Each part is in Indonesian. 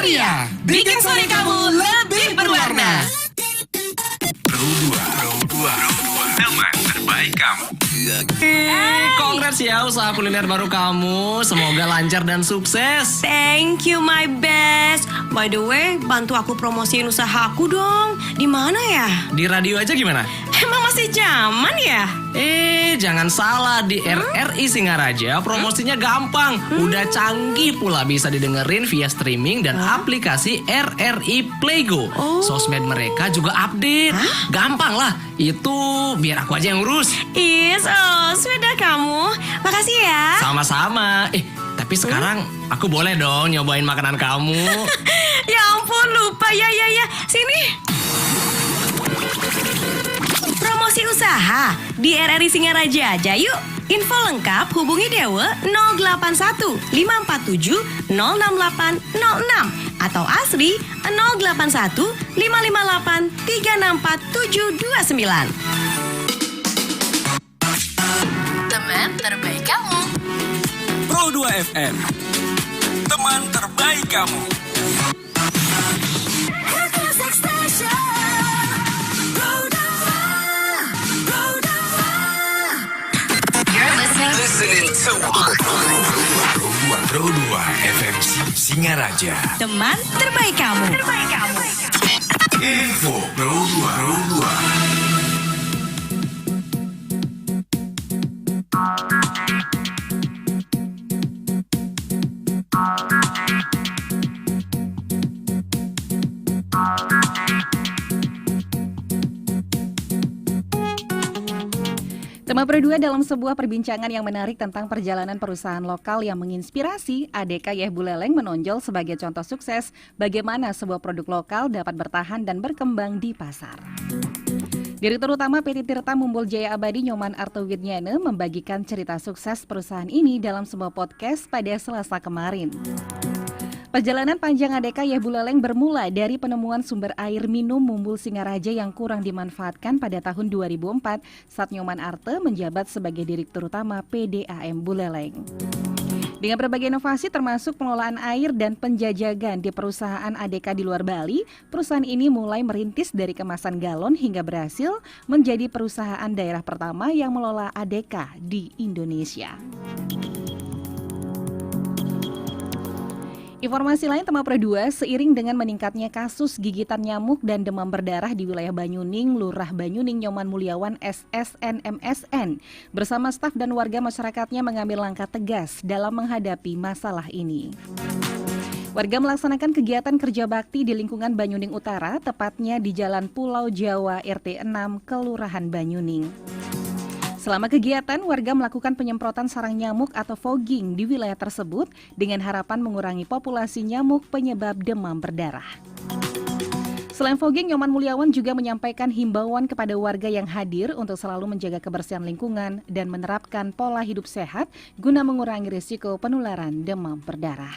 Ceria, bikin sore kamu lebih berwarna. Pro 2, teman terbaik kamu. Congrats ya usaha kuliner baru kamu. Semoga lancar dan sukses. Thank you my best. By the way, bantu aku promosiin usahaku dong. Di mana ya? Di radio aja gimana? Emang masih zaman ya? Jangan salah, di RRI Singaraja promosinya gampang. Udah canggih pula, bisa didengerin via streaming dan aplikasi RRI Playgo. Sosmed mereka juga update. Gampang lah, itu biar aku aja yang urus. Sudah kamu. Makasih ya. Sama-sama. Tapi sekarang aku boleh dong nyobain makanan kamu. Ya ampun, lupa. Ya. Sini. Promosi usaha di RRI Singaraja aja yuk. Info lengkap hubungi Dewa 081 547 068 06 atau Asri 081 558 364 729. Teman terbaik kamu. Pro 2 FM, teman terbaik kamu. Listening to Pro 2 FM Singaraja, Teman terbaik kamu. Info Pro 2. Tema Pro 2 dalam sebuah perbincangan yang menarik tentang perjalanan perusahaan lokal yang menginspirasi, ADK Yeh Buleleng menonjol sebagai contoh sukses bagaimana sebuah produk lokal dapat bertahan dan berkembang di pasar. Direktur Utama PT Tirta Mumbul Jaya Abadi Nyoman Artowidnyana membagikan cerita sukses perusahaan ini dalam sebuah podcast pada Selasa kemarin. Perjalanan panjang ADK Yeh Buleleng bermula dari penemuan sumber air minum Mumbul Singaraja yang kurang dimanfaatkan pada tahun 2004 saat Nyoman Arte menjabat sebagai Direktur Utama PDAM Buleleng. Dengan berbagai inovasi termasuk pengelolaan air dan penjajagan di perusahaan ADK di luar Bali, perusahaan ini mulai merintis dari kemasan galon hingga berhasil menjadi perusahaan daerah pertama yang mengelola ADK di Indonesia. Informasi lain Tema Pro 2, seiring dengan meningkatnya kasus gigitan nyamuk dan demam berdarah di wilayah Banyuning, Lurah Banyuning Nyoman Mulyawan SSN MSN bersama staf dan warga masyarakatnya mengambil langkah tegas dalam menghadapi masalah ini. Warga melaksanakan kegiatan kerja bakti di lingkungan Banyuning Utara, tepatnya di Jalan Pulau Jawa RT 6 Kelurahan Banyuning. Selama kegiatan, warga melakukan penyemprotan sarang nyamuk atau fogging di wilayah tersebut dengan harapan mengurangi populasi nyamuk penyebab demam berdarah. Selain fogging, Nyoman Mulyawan juga menyampaikan himbauan kepada warga yang hadir untuk selalu menjaga kebersihan lingkungan dan menerapkan pola hidup sehat guna mengurangi risiko penularan demam berdarah.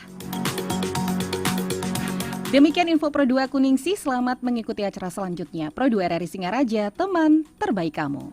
Demikian info Pro 2 Kuningsi, selamat mengikuti acara selanjutnya. Pro 2 RRI Singaraja, teman terbaik kamu.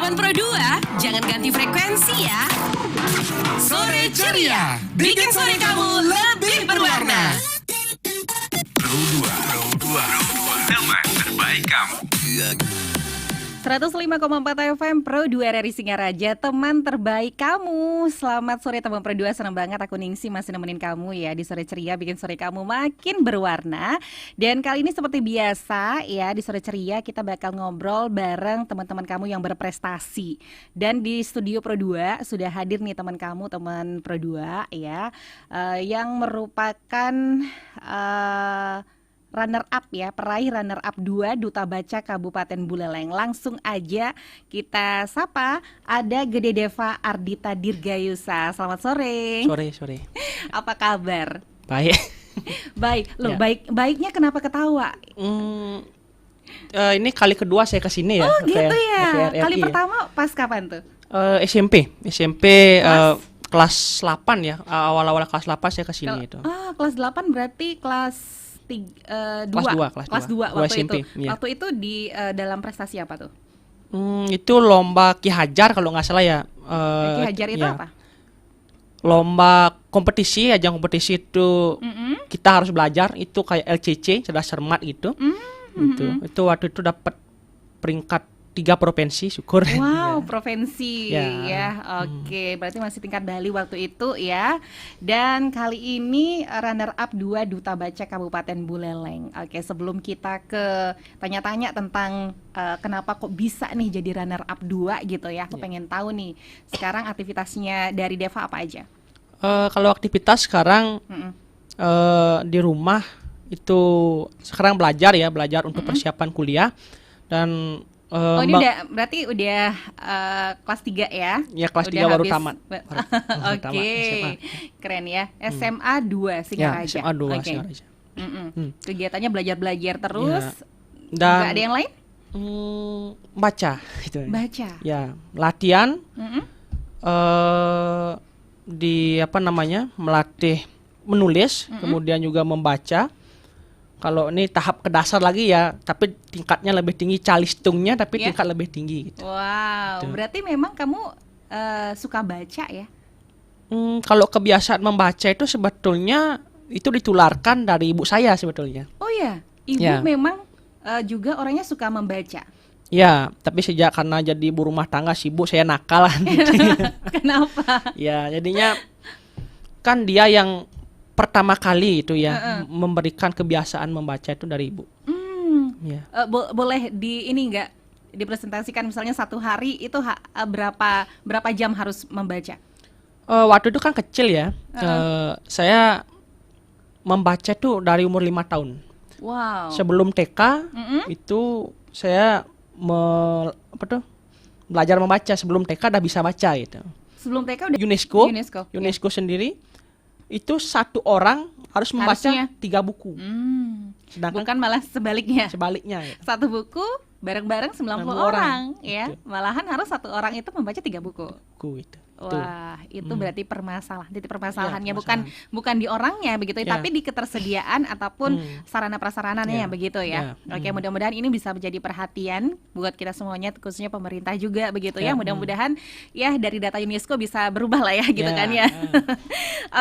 Teman Pro 2, jangan ganti frekuensi ya. Sore ceria, bikin sore kamu lebih berwarna. Pro 2. Teman terbaik kamu. 105,4 FM Pro 2 RRI Singaraja, teman terbaik kamu. Selamat sore teman Pro 2, senang banget aku Ningsi masih nemenin kamu ya di Sore Ceria, bikin sore kamu makin berwarna. Dan kali ini seperti biasa ya, di Sore Ceria kita bakal ngobrol bareng teman-teman kamu yang berprestasi. Dan di studio Pro 2 sudah hadir nih teman kamu, teman Pro 2 ya, yang merupakan runner up ya, peraih runner up 2 Duta Baca Kabupaten Buleleng. Langsung aja kita sapa, ada Gede Deva Ardita Dirgayusa. Selamat sore. Sore. Apa kabar? Baik. Baik. Loh, Ya. baiknya kenapa ketawa? Ini kali kedua saya kesini ya. Oh gitu ya. RRI Kali ya. pertama pas kapan tuh? SMP Kelas? kelas 8 ya. Awal-awal kelas 8 saya kesini itu. Kelas 8 berarti kelas 2 Kelas dua waktu SMP, itu. iya. Waktu itu di dalam prestasi apa tuh? Itu lomba Ki Hajar kalau nggak salah ya. Ki Hajar itu ya. apa? Lomba kompetisi, ajang kompetisi itu kita harus belajar. Itu kayak LCC, cerdas cermat gitu. Itu waktu itu dapat peringkat 3 provinsi, syukur. Wow, provinsi Ya. ya. Oke, berarti masih tingkat Bali waktu itu ya. Dan kali ini runner up 2 Duta Baca Kabupaten Buleleng. Oke, sebelum kita ke tanya-tanya tentang kenapa kok bisa nih jadi runner up 2 gitu ya. Aku pengen tahu nih, sekarang aktivitasnya dari Deva apa aja? Kalau aktivitas sekarang di rumah itu sekarang belajar untuk persiapan kuliah dan Ini berarti udah kelas 3 ya? Ya, kelas Udah 3 baru habis. tamat. Oke, SMA. keren ya. SMA 2 Singaraja. SMA 2 Oke. Singaraja. Kegiatannya belajar terus. Dan Nggak ada yang lain? baca itu. Baca. Ya, latihan melatih menulis, kemudian juga membaca. Kalau ini tahap ke dasar lagi ya, tapi tingkatnya lebih tinggi, calistungnya tapi Ya. tingkat lebih tinggi gitu. Wow, Gitu. berarti memang kamu suka baca ya? Kalau kebiasaan membaca itu sebetulnya itu ditularkan dari ibu saya sebetulnya. Oh ya, ibu Ya. memang juga orangnya suka membaca. Ya, tapi sejak karena jadi ibu rumah tangga sibuk, saya nakal. Kenapa? Ya, jadinya kan dia yang pertama kali itu ya memberikan kebiasaan membaca itu dari ibu. Ya. Boleh di ini nggak dipresentasikan misalnya satu hari itu berapa jam harus membaca? Waktu itu kan kecil ya. Saya membaca tuh dari umur 5 tahun. Wow. Sebelum TK itu saya belajar membaca. Sebelum TK udah bisa baca gitu. Sebelum TK udah UNESCO sendiri itu satu orang harus membaca Harusnya. 3 buku. Sedangkan Bukan malah sebaliknya. sebaliknya ya. Satu buku bareng-bareng 90 orang. orang ya. Gitu. Malahan harus satu orang itu membaca 3 buku. Buku itu. Wah, itu berarti titik permasalahannya Ya, bukan di orangnya begitu ya, Ya. tapi di ketersediaan ataupun sarana prasarananya Ya. begitu ya. Ya. Oke, mudah-mudahan ini bisa menjadi perhatian buat kita semuanya, khususnya pemerintah juga begitu ya. Ya. Mudah-mudahan ya dari data UNESCO bisa berubah lah ya gitu Ya. kan ya.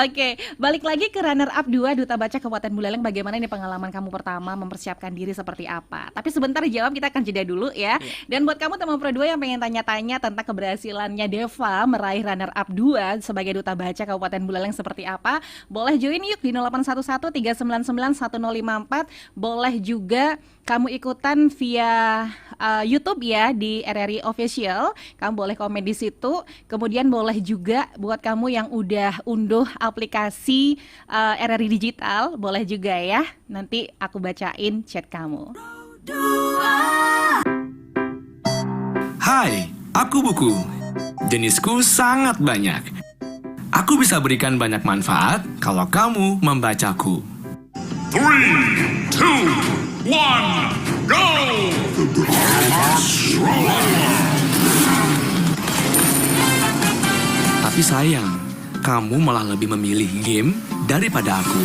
Oke, balik lagi ke runner up 2 Duta Baca Kabupaten Buleleng. Bagaimana ini pengalaman kamu pertama, mempersiapkan diri seperti apa? Tapi sebentar dijawab, kita akan jeda dulu ya. Dan buat kamu teman Pro 2 yang pengen tanya-tanya tentang keberhasilannya Deva meraih runner up 2 sebagai Duta Baca Kabupaten Buleleng seperti apa, boleh join yuk di 0811 399 1054. Boleh juga kamu ikutan via YouTube ya di RRI Official. Kamu boleh komen di situ. Kemudian boleh juga buat kamu yang udah unduh aplikasi RRI Digital, boleh juga ya. Nanti aku bacain chat kamu. Hai, aku Buku. Jenisku sangat banyak. Aku bisa berikan banyak manfaat kalau kamu membacaku. 3, 2, 1, go! Tapi sayang, kamu malah lebih memilih game daripada aku.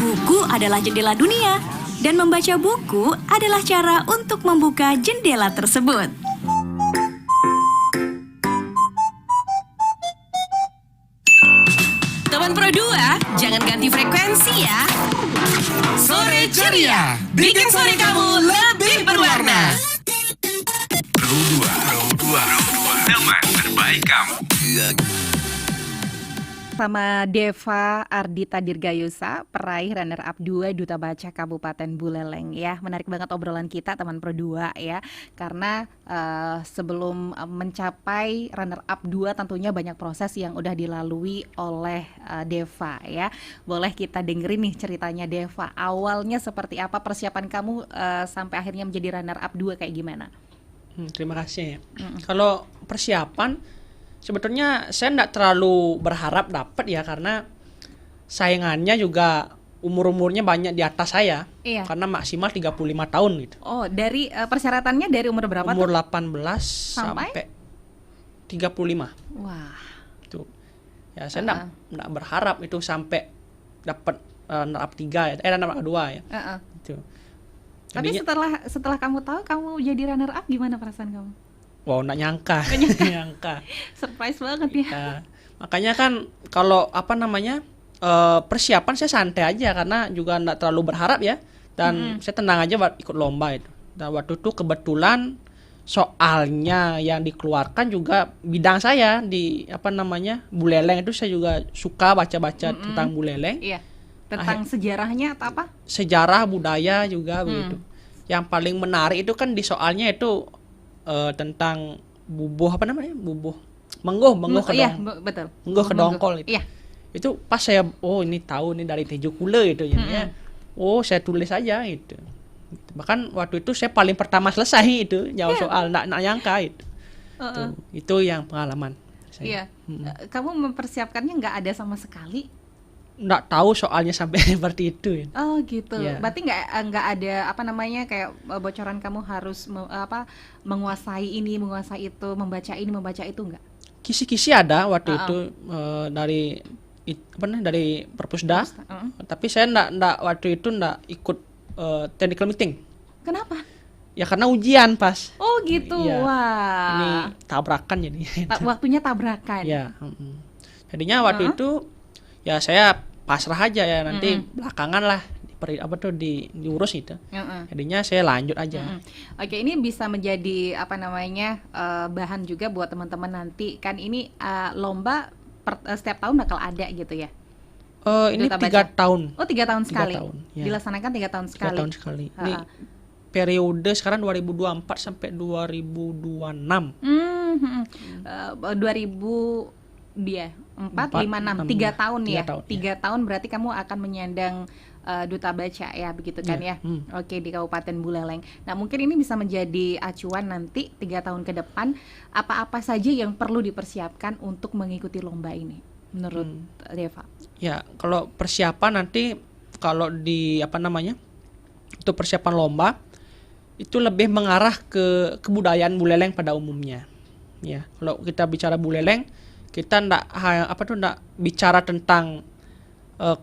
Buku adalah jendela dunia, dan membaca buku adalah cara untuk membuka jendela tersebut. Teman Pro 2, jangan ganti frekuensi ya. Sore ceria, bikin sore kamu lebih berwarna. Pro 2, teman terbaik kamu. Sama Deva Ardita Dirgayusa, peraih runner-up 2 Duta Baca Kabupaten Buleleng ya. Menarik banget obrolan kita teman Pro 2 ya. Karena sebelum mencapai runner-up 2 tentunya banyak proses yang udah dilalui oleh Deva ya. Boleh kita dengerin nih ceritanya Deva. Awalnya seperti apa persiapan kamu sampai akhirnya menjadi runner-up 2 kayak gimana? Terima kasih. Kalau persiapan sebetulnya saya tidak terlalu berharap dapat ya, karena saingannya juga umur-umurnya banyak di atas saya. Iya. Karena maksimal 35 tahun gitu. Oh, dari persyaratannya dari umur berapa Umur tuh? 18 sampai 35. Wah. Itu. Ya saya enggak berharap itu sampai dapat runner-up 3 ya. runner-up 2 ya. Itu. Tapi setelah kamu tahu kamu jadi runner-up, gimana perasaan kamu? Wow, nggak nyangka. Surprise banget ya. Ya, makanya kan kalau persiapan saya santai aja karena juga nggak terlalu berharap ya, dan saya tenang aja ikut lomba itu. Dan waktu itu kebetulan soalnya yang dikeluarkan juga bidang saya di Buleleng itu, saya juga suka baca-baca tentang Buleleng. Iya. Tentang sejarahnya atau apa? Sejarah budaya juga begitu. Yang paling menarik itu kan di soalnya itu tentang bubuh mengguh kedong. Iya, betul. Mengguh kedongkol itu. Iya. Itu pas saya ini tahu ini dari Tejo Kule itu jadinya. Saya tulis aja itu. Bahkan waktu itu saya paling pertama selesai itu jawab soal, enggak nyangka itu. Itu yang pengalaman saya. Iya. Kamu mempersiapkannya nggak ada sama sekali? Nggak tahu soalnya sampai seperti itu. Oh gitu. Yeah. Berarti nggak ada kayak bocoran kamu harus menguasai ini, menguasai itu, membaca ini, membaca itu nggak? Kisi-kisi ada waktu itu dari Perpusda. Tapi saya nggak waktu itu nggak ikut technical meeting. Kenapa? Ya karena ujian pas. Oh gitu. Iya. Wah. Ini tabrakan jadi. Waktunya tabrakan. Ya. Jadinya waktu itu ya saya pasrah aja ya, nanti belakangan lah diurus itu. Jadinya saya lanjut aja. Oke, ini bisa menjadi bahan juga buat teman-teman nanti. Kan ini lomba setiap tahun bakal ada gitu ya. Ini 3 tahun. Oh, 3 tahun sekali. 3 tahun, ya. Dilaksanakan 3 tahun sekali. 3 tahun sekali. Ini periode sekarang 2024 sampai 2026. 2000 dia 4, 5, 6, 3 tahun ya. 3 tahun berarti kamu akan menyandang Duta Baca ya, begitu kan ya. Oke, di Kabupaten Buleleng. Nah, mungkin ini bisa menjadi acuan nanti 3 tahun ke depan, apa-apa saja yang perlu dipersiapkan untuk mengikuti lomba ini menurut Deva. Ya, kalau persiapan nanti kalau untuk persiapan lomba itu lebih mengarah ke kebudayaan Buleleng pada umumnya. Ya, kalau kita bicara Buleleng, kita ndak bicara tentang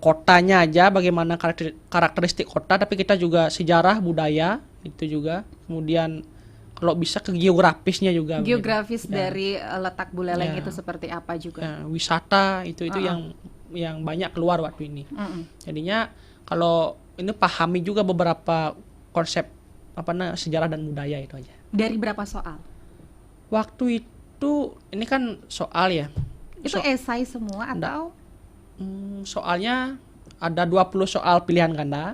kotanya aja, bagaimana karakteristik kota, tapi kita juga sejarah budaya itu juga. Kemudian kalau bisa ke geografisnya juga. Geografis dari letak Buleleng itu seperti apa juga. Ya, wisata itu yang banyak keluar waktu ini. Jadinya kalau ini pahami juga beberapa konsep sejarah dan budaya itu aja. Dari berapa soal? Waktu itu ini kan soal ya. Itu esai semua atau? Soalnya ada 20 soal pilihan ganda,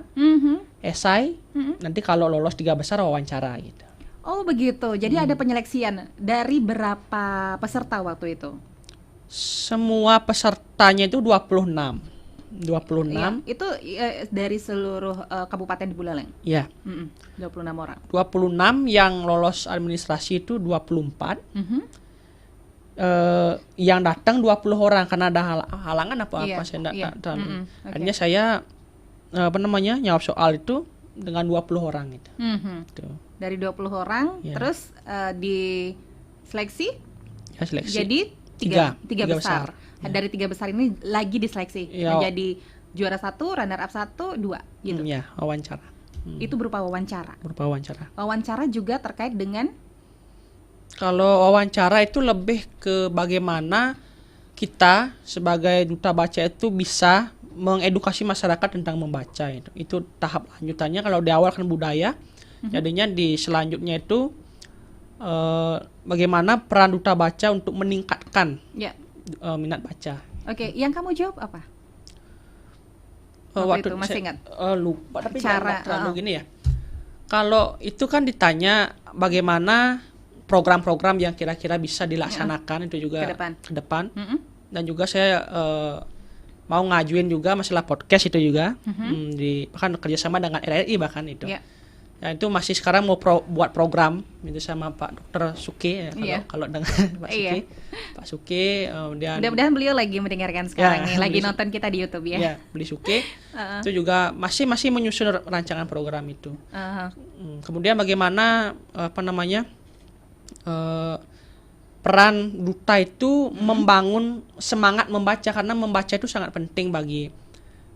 esai, nanti kalau lolos 3 besar wawancara gitu. Oh begitu, jadi ada penyeleksian. Dari berapa peserta waktu itu? Semua pesertanya itu 26. Ya, itu dari seluruh kabupaten di Buleleng? Iya. 26 orang. 26 yang lolos administrasi itu 24. Yang datang 20 orang karena ada halangan apa-apa, saya enggak tahu. Akhirnya saya jawab soal itu dengan 20 orang itu. Dari 20 orang, terus diseleksi? Ya, seleksi. Jadi tiga besar. Dari 3 besar ini lagi diseleksi menjadi Juara 1, runner up 1, 2 gitu. Ya, wawancara. Itu berupa wawancara. Berupa wawancara. Wawancara juga terkait dengan Kalau wawancara itu lebih ke bagaimana kita sebagai duta baca itu bisa mengedukasi masyarakat tentang membaca itu. Itu tahap lanjutannya. Kalau di awal kan budaya, jadinya di selanjutnya itu bagaimana peran duta baca untuk meningkatkan ya. Minat baca. Oke, yang kamu jawab apa? Waktu itu masih ingat? Lupa, tapi Cara, jangan terlalu gini ya. Kalau itu kan ditanya bagaimana program-program yang kira-kira bisa dilaksanakan itu juga ke depan. Dan juga saya mau ngajuin juga masalah podcast itu juga di bahkan kerjasama dengan RRI bahkan itu. Ya itu masih sekarang mau buat program itu sama Pak Dr. Suki ya, kalau dengan Pak Suki. Pak Suki mudah-mudahan beliau lagi mendengarkan sekarang nih, lagi nonton kita di YouTube ya. Ya, beli Suki. Itu juga masih menyusun rancangan program itu. Kemudian bagaimana peran duta itu membangun semangat membaca, karena membaca itu sangat penting bagi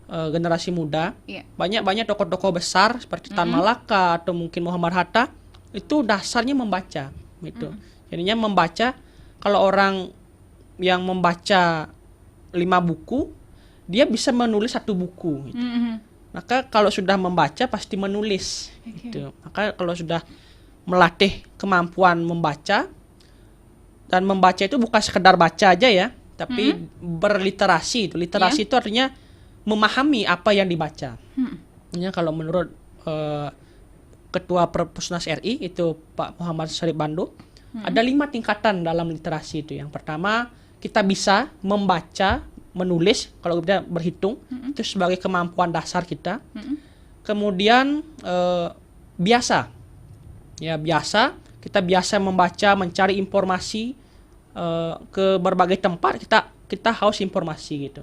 generasi muda. Banyak tokoh-tokoh besar seperti Tan Malaka atau mungkin Muhammad Hatta itu dasarnya membaca gitu. Jadinya membaca, kalau orang yang membaca 5 buku, dia bisa menulis 1 buku gitu. Maka kalau sudah membaca pasti menulis gitu. Maka kalau sudah melatih kemampuan membaca, dan membaca itu bukan sekedar baca aja ya, tapi berliterasi. Literasi itu artinya memahami apa yang dibaca. Ya, kalau menurut Ketua Perpusnas RI itu Pak Muhammad Syarif Bando, ada 5 tingkatan dalam literasi itu. Yang pertama, kita bisa membaca, menulis, kalau kita berhitung, itu sebagai kemampuan dasar kita. Kemudian biasa. Ya, kita biasa membaca, mencari informasi ke berbagai tempat, kita haus informasi gitu.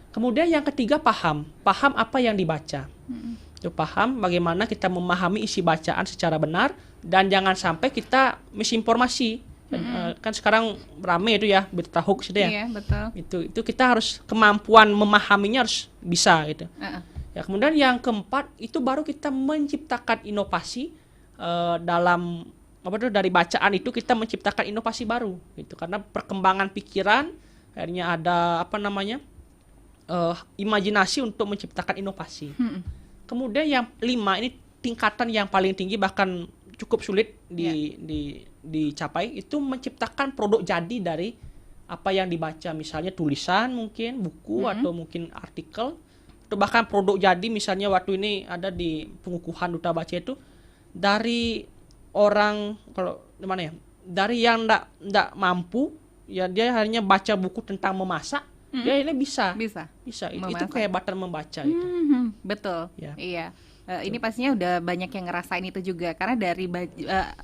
Kemudian yang ketiga, paham apa yang dibaca. Itu paham bagaimana kita memahami isi bacaan secara benar dan jangan sampai kita misinformasi. Kan sekarang rame itu ya berita hoax itu ya. Iya, betul. Itu kita harus kemampuan memahaminya harus bisa gitu. Ya, kemudian yang keempat itu baru kita menciptakan inovasi dalam dari bacaan itu kita menciptakan inovasi baru gitu, karena perkembangan pikiran akhirnya ada imajinasi untuk menciptakan inovasi. Kemudian yang 5 ini tingkatan yang paling tinggi, bahkan cukup sulit dicapai, itu menciptakan produk jadi dari apa yang dibaca, misalnya tulisan mungkin buku atau mungkin artikel, atau bahkan produk jadi misalnya waktu ini ada di pengukuhan duta baca itu dari orang, kalau gimana ya, dari yang ndak mampu ya, dia hanya baca buku tentang memasak, dia ini bisa itu kehebatan membaca itu. Betul ya. Iya. Ini pastinya udah banyak yang ngerasain itu juga, karena dari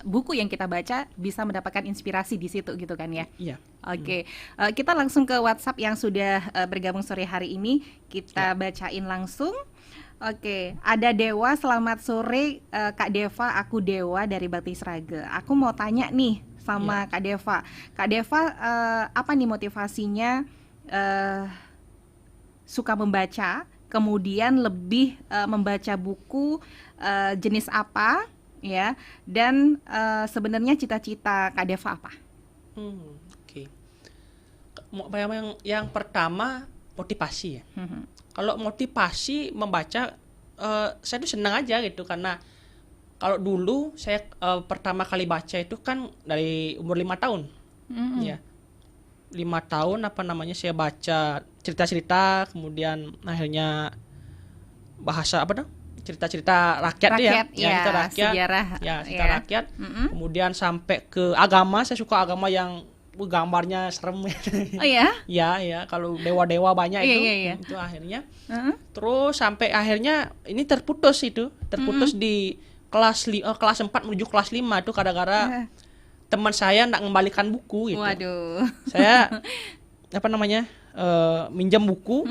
buku yang kita baca bisa mendapatkan inspirasi di situ gitu kan ya. Iya. Oke. Kita langsung ke WhatsApp yang sudah bergabung sore hari ini, kita bacain langsung. Oke, ada Dewa, selamat sore Kak Deva, aku Dewa dari Bakti Sraga. Aku mau tanya nih sama Kak Deva. Kak Deva, apa nih motivasinya suka membaca, kemudian lebih membaca buku jenis apa ya, dan sebenarnya cita-cita Kak Deva apa? Oke. Yang pertama motivasi ya. Kalau motivasi membaca, saya tuh senang aja gitu, karena kalau dulu saya pertama kali baca itu kan dari umur 5 tahun. Ya. 5 tahun saya baca cerita-cerita, kemudian akhirnya bahasa cerita-cerita rakyat ya, cerita rakyat, sejarah, cerita rakyat. Kemudian sampai ke agama, saya suka agama yang gambarnya serem. Oh ya? Ya, kalau dewa-dewa banyak itu akhirnya. Terus sampai akhirnya ini terputus di kelas 4 menuju kelas 5 itu gara-gara teman saya enggak mengembalikan buku gitu. Waduh. Saya minjam buku.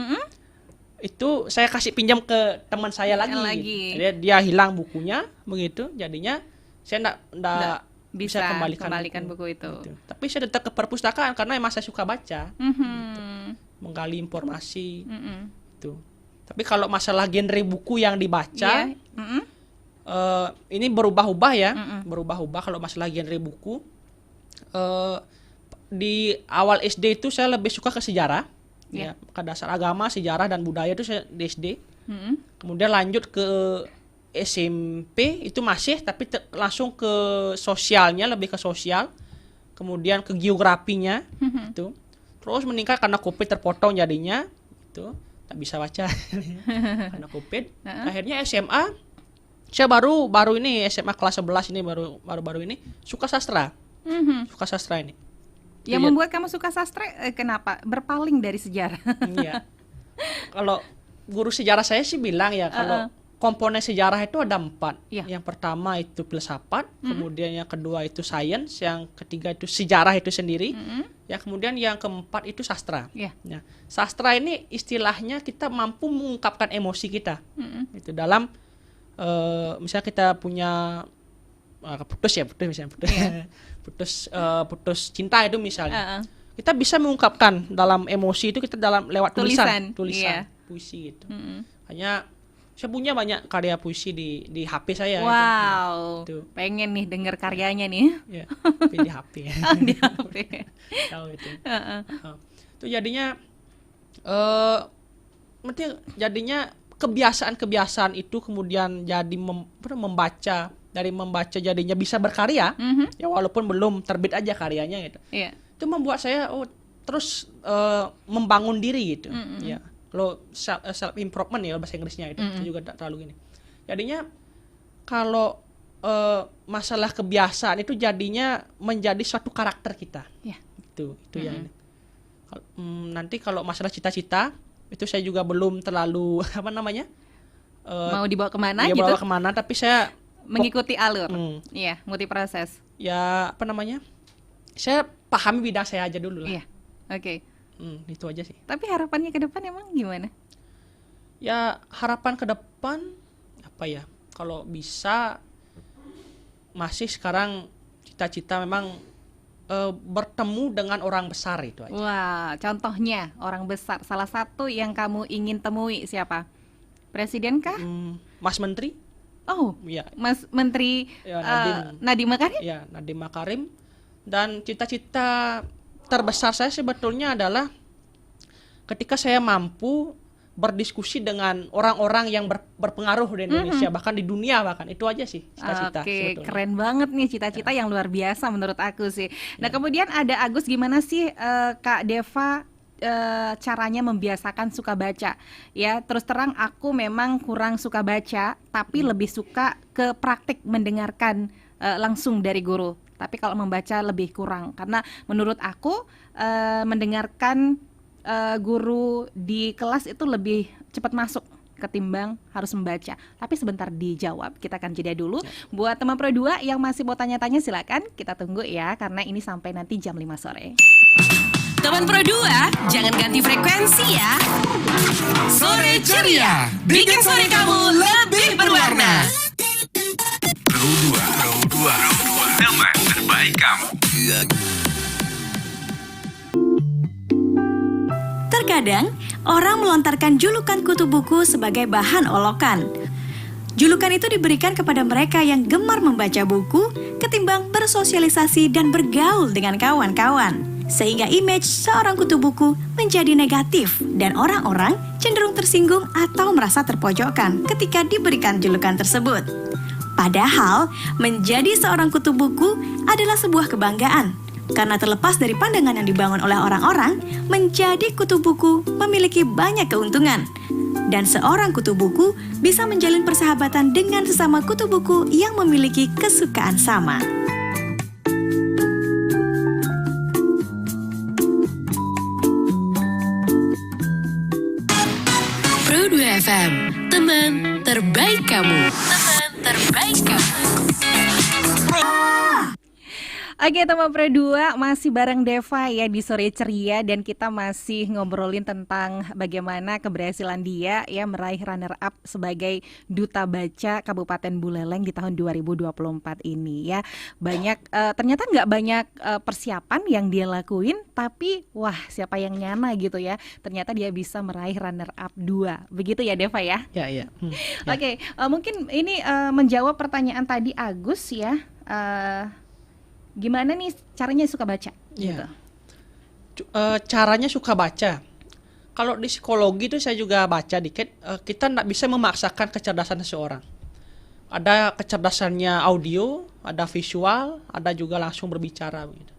Itu saya kasih pinjam ke teman saya lagi. Dia hilang bukunya begitu. Jadinya saya enggak bisa kembalikan buku itu. Gitu. Tapi saya tetap ke perpustakaan karena emang saya suka baca. Gitu. Menggali informasi. Itu. Tapi kalau masalah genre buku yang dibaca, Iya. Mm-mm. ini berubah-ubah ya, berubah-ubah kalau masalah genre buku. Di awal SD itu saya lebih suka ke sejarah, ya, ke dasar agama, sejarah dan budaya itu saya di SD. Kemudian lanjut ke SMP itu masih, tapi langsung ke sosialnya, lebih ke sosial. Kemudian ke geografinya, itu. Terus meningkat karena COVID terpotong jadinya, itu tak bisa baca karena COVID. Akhirnya SMA, saya baru ini SMA kelas 11 ini baru ini suka sastra, suka sastra ini. Yang membuat kamu suka sastra kenapa? Berpaling dari sejarah. Iya. Kalau guru sejarah saya sih bilang ya, kalau komponen sejarah itu ada 4. Yang pertama itu filsafat, kemudian yang kedua itu sains, yang ketiga itu sejarah itu sendiri, ya kemudian yang keempat itu sastra. Nah, sastra ini istilahnya kita mampu mengungkapkan emosi kita. Itu dalam misalnya kita punya putus cinta itu misalnya. Kita bisa mengungkapkan dalam emosi itu kita lewat tulisan, puisi gitu. Hanya saya punya banyak karya puisi di HP saya. Wow, itu. Pengen nih denger karyanya nih. Ya, tapi di HP. Di HP. Tahu itu. Itu jadinya kebiasaan-kebiasaan itu kemudian jadi membaca, dari membaca jadinya bisa berkarya. Ya walaupun belum terbit aja karyanya gitu. Itu membuat saya terus membangun diri gitu. Ya. Kalau self improvement ya bahasa Inggrisnya itu, saya juga tak terlalu gini. Jadinya kalau masalah kebiasaan itu jadinya menjadi suatu karakter kita. Itu yang ini. Nanti kalau masalah cita-cita itu saya juga belum terlalu mau dibawa kemana ya, gitu? Bawa kemana, tapi saya mengikuti alur. Iya, mengikuti proses. Ya saya pahami bidang saya aja dulu lah. Iya. Oke. Itu aja sih. Tapi harapannya ke depan emang gimana? Ya harapan ke depan apa ya? Kalau bisa masih sekarang cita-cita memang bertemu dengan orang besar itu aja. Wah, contohnya orang besar. Salah satu yang kamu ingin temui siapa? Presiden kah? Mas Menteri. Oh, ya. Mas Menteri ya, Nadiem Makarim? Ya, Nadiem Makarim. Dan cita-cita terbesar saya sebetulnya adalah ketika saya mampu berdiskusi dengan orang-orang yang berpengaruh di Indonesia, bahkan di dunia bahkan. Itu aja sih cita-cita. Oke, keren banget nih cita-cita yang luar biasa menurut aku sih. Nah, kemudian ada Agus, gimana sih Kak Deva caranya membiasakan suka baca? Ya, terus terang aku memang kurang suka baca, tapi lebih suka ke praktik mendengarkan langsung dari guru. Tapi kalau membaca lebih kurang, karena menurut aku mendengarkan guru di kelas itu lebih cepat masuk ketimbang harus membaca. Tapi sebentar dijawab, kita akan jeda dulu. Buat teman Pro 2 yang masih mau tanya-tanya silakan, kita tunggu ya, karena ini sampai nanti jam 5 sore. Teman Pro 2, jangan ganti frekuensi ya. Sore Ceria, bikin sore kamu lebih berwarna. Pro 2, teman terbaik kamu. Terkadang, orang melontarkan julukan kutu buku sebagai bahan olokan. Julukan itu diberikan kepada mereka yang gemar membaca buku ketimbang bersosialisasi dan bergaul dengan kawan-kawan. Sehingga image seorang kutu buku menjadi negatif dan orang-orang cenderung tersinggung atau merasa terpojokkan ketika diberikan julukan tersebut. Padahal, menjadi seorang kutu buku adalah sebuah kebanggaan. Karena terlepas dari pandangan yang dibangun oleh orang-orang, menjadi kutu buku memiliki banyak keuntungan. Dan seorang kutu buku bisa menjalin persahabatan dengan sesama kutu buku yang memiliki kesukaan sama. Pro 2 FM, teman terbaik kamu. Teman terbaik kamu. Oke, teman Pro 2 masih bareng Deva ya di Sore Ceria, dan kita masih ngobrolin tentang bagaimana keberhasilan dia ya meraih runner up sebagai Duta Baca Kabupaten Buleleng di tahun 2024 ini ya. Banyak ternyata nggak banyak persiapan yang dia lakuin, tapi wah, siapa yang nyana gitu ya. Ternyata dia bisa meraih runner up 2. Begitu ya Deva ya? Ya, ya. Oke, mungkin ini menjawab pertanyaan tadi Agus ya. Gimana nih caranya suka baca? Gitu. Caranya suka baca. Kalau di psikologi itu saya juga baca dikit. Kita tidak bisa memaksakan kecerdasan seseorang. Ada kecerdasannya audio, ada visual, ada juga langsung berbicara. Gitu.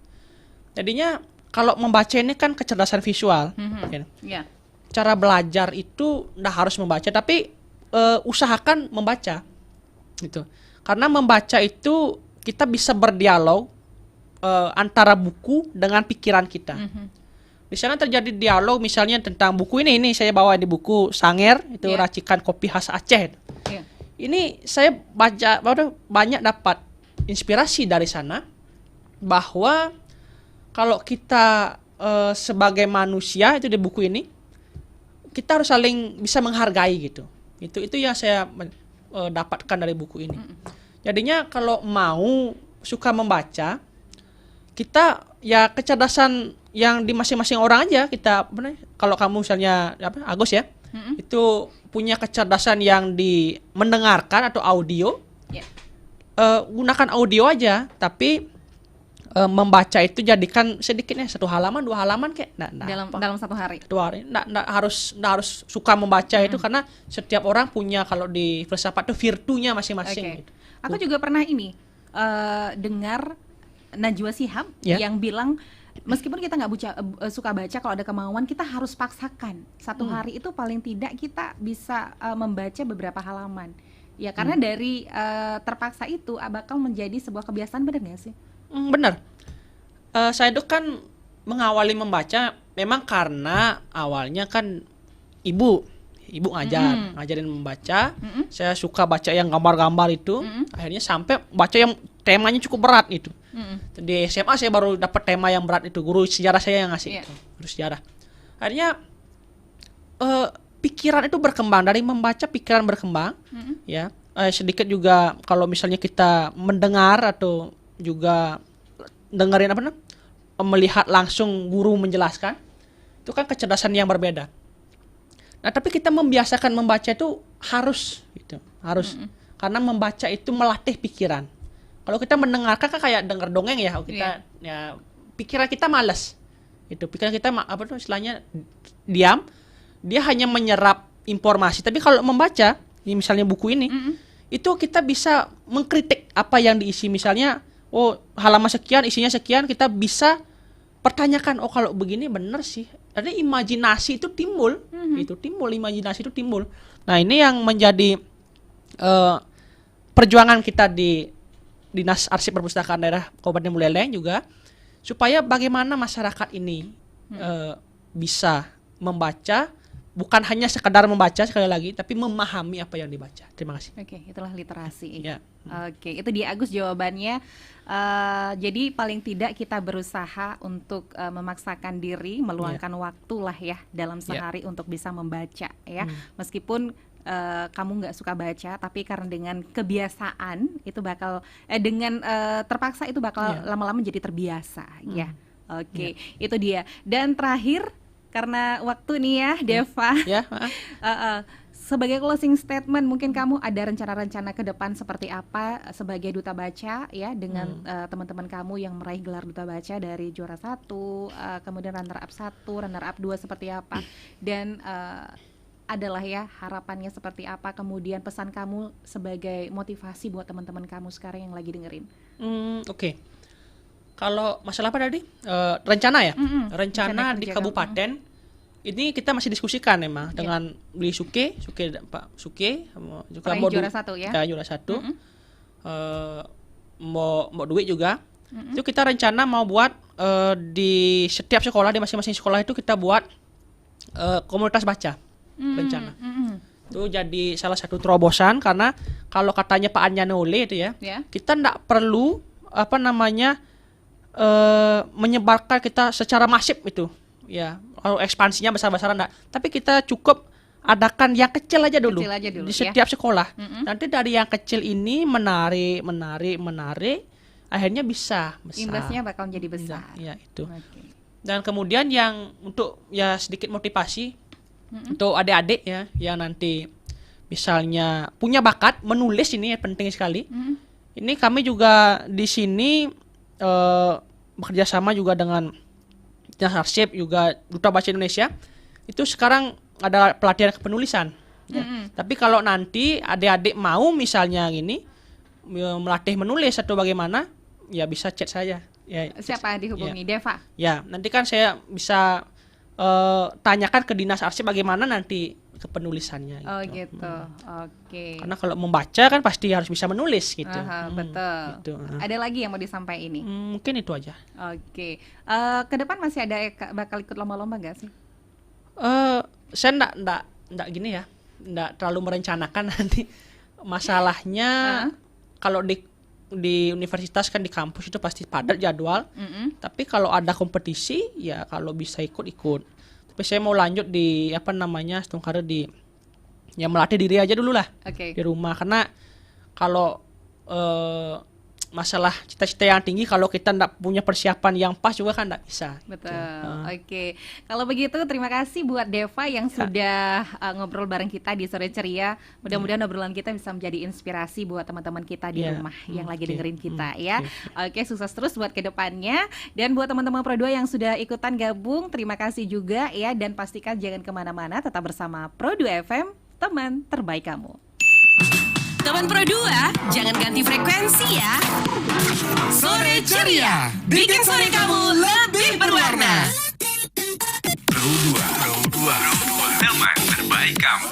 Jadinya kalau membaca ini kan kecerdasan visual. Gitu. Yeah. Cara belajar itu tidak harus membaca, tapi usahakan membaca. Gitu. Karena membaca itu kita bisa berdialog antara buku dengan pikiran kita. Di sana terjadi dialog misalnya tentang buku ini saya bawa di buku Sanger itu racikan kopi khas Aceh. Ini saya baca banyak dapat inspirasi dari sana bahwa kalau kita sebagai manusia itu di buku ini kita harus saling bisa menghargai gitu. Itu yang saya dapatkan dari buku ini. Jadinya kalau mau suka membaca, kita ya kecerdasan yang di masing-masing orang aja kita kalau kamu misalnya Agus ya, itu punya kecerdasan yang di mendengarkan atau audio, gunakan audio aja, tapi membaca itu jadikan sedikitnya 1 halaman 2 halaman kayak dalam 1 hari. 2 hari. Nggak harus suka membaca itu karena setiap orang punya kalau di filsafat itu virtunya masing-masing. Gitu. Aku juga pernah ini dengar Najwa Shihab yang bilang meskipun kita nggak suka baca, kalau ada kemauan kita harus paksakan 1 hari itu paling tidak kita bisa membaca beberapa halaman. Ya karena dari terpaksa itu bakal menjadi sebuah kebiasaan, benar nggak sih? Benar. Saya itu kan mengawali membaca memang karena awalnya kan ibu ngajarin membaca. Saya suka baca yang gambar-gambar itu. Akhirnya sampai baca yang temanya cukup berat itu. Di SMA saya baru dapat tema yang berat itu. Guru sejarah saya yang ngasih itu. Guru sejarah. Akhirnya pikiran itu berkembang, dari membaca pikiran berkembang. Ya, sedikit juga kalau misalnya kita mendengar atau juga dengerin melihat langsung guru menjelaskan, itu kan kecerdasan yang berbeda. Nah, tapi kita membiasakan membaca itu harus gitu, harus. Karena membaca itu melatih pikiran. Kalau kita mendengarkan kan kayak denger dongeng ya, kita ya pikiran kita malas. Itu pikiran kita istilahnya diam, dia hanya menyerap informasi. Tapi kalau membaca, misalnya buku ini, itu kita bisa mengkritik apa yang diisi. Misalnya, halaman sekian, isinya sekian, kita bisa pertanyakan, kalau begini benar sih. Ada imajinasi itu timbul, imajinasi itu timbul. Nah, ini yang menjadi perjuangan kita di Dinas Arsip Perpustakaan Daerah Kabupaten Buleleng juga, supaya bagaimana masyarakat ini bisa membaca, bukan hanya sekadar membaca sekali lagi, tapi memahami apa yang dibaca. Terima kasih. Oke, itulah literasi. Ya. Oke, itu dia Agus jawabannya. Jadi paling tidak kita berusaha untuk memaksakan diri, meluangkan waktu lah ya dalam sehari untuk bisa membaca ya. Meskipun kamu nggak suka baca, tapi karena dengan kebiasaan itu bakal dengan terpaksa itu bakal lama-lama jadi terbiasa ya. Oke, itu dia. Dan terakhir, karena waktu nih ya Deva, sebagai closing statement, mungkin kamu ada rencana-rencana ke depan seperti apa sebagai Duta Baca ya, dengan teman-teman kamu yang meraih gelar Duta Baca dari juara 1, kemudian runner up 1, runner up 2 seperti apa, dan adalah ya harapannya seperti apa, kemudian pesan kamu sebagai motivasi buat teman-teman kamu sekarang yang lagi dengerin. Oke. Kalau masalah apa tadi? Rencana ya? Rencana di kabupaten ini kita masih diskusikan memang dengan beli Pak Suke juga mau juara 1 ya. Juara 1. Mau duit juga. Itu kita rencana mau buat di setiap sekolah, di masing-masing sekolah itu kita buat komunitas baca. Rencana. Itu jadi salah satu terobosan, karena kalau katanya Pak Anjanole itu ya, kita enggak perlu menyebarkan kita secara masif itu. Ya, kalau ekspansinya besar-besaran enggak. Tapi kita cukup adakan yang kecil aja dulu, Kecil aja dulu, di ya. setiap sekolah. Nanti dari yang kecil ini menarik, akhirnya bisa besar. Imbasnya bakal menjadi besar. Ya, itu. Oke. Dan kemudian yang untuk ya sedikit motivasi untuk adik-adik ya yang nanti misalnya punya bakat menulis, ini penting sekali. Ini kami juga di sini bekerja sama juga dengan Dinas Arsip, juga Duta Bahasa Indonesia. Itu sekarang ada pelatihan kepenulisan. Ya. Tapi kalau nanti adik-adik mau misalnya gini melatih menulis atau bagaimana, ya bisa chat saya. Ya, Siapa dihubungi? Deva. ya, nanti kan saya bisa tanyakan ke Dinas Arsip bagaimana nanti kepenulisannya. Oh gitu. Oke. Karena kalau membaca kan pasti harus bisa menulis gitu. Aha, betul. Gitu. Ada lagi yang mau disampaikan ini? Mungkin itu aja. Oke. Ke depan masih ada bakal ikut lomba-lomba nggak sih? Saya enggak gini ya, enggak terlalu merencanakan nanti. Masalahnya kalau di universitas kan, di kampus itu pasti padat jadwal. Tapi kalau ada kompetisi ya kalau bisa ikut. Tapi saya mau lanjut di Stungkara di ya melatih diri aja dulu lah. Oke. Di rumah, karena kalau masalah cita-cita yang tinggi kalau kita enggak punya persiapan yang pas juga kan enggak bisa. Betul. Oke. Kalau begitu terima kasih buat Deva yang sudah ngobrol bareng kita di Sore Ceria. Mudah-mudahan obrolan kita bisa menjadi inspirasi buat teman-teman kita di rumah yang lagi dengerin kita ya. Oke, sukses terus buat kedepannya. Dan buat teman-teman Pro 2 yang sudah ikutan gabung, terima kasih juga ya. Dan pastikan jangan kemana-mana, tetap bersama Pro 2 FM, teman terbaik kamu. Teman Pro 2, jangan ganti frekuensi ya. Sore Ceria, bikin sore kamu lebih berwarna. Pro 2, teman terbaik kamu.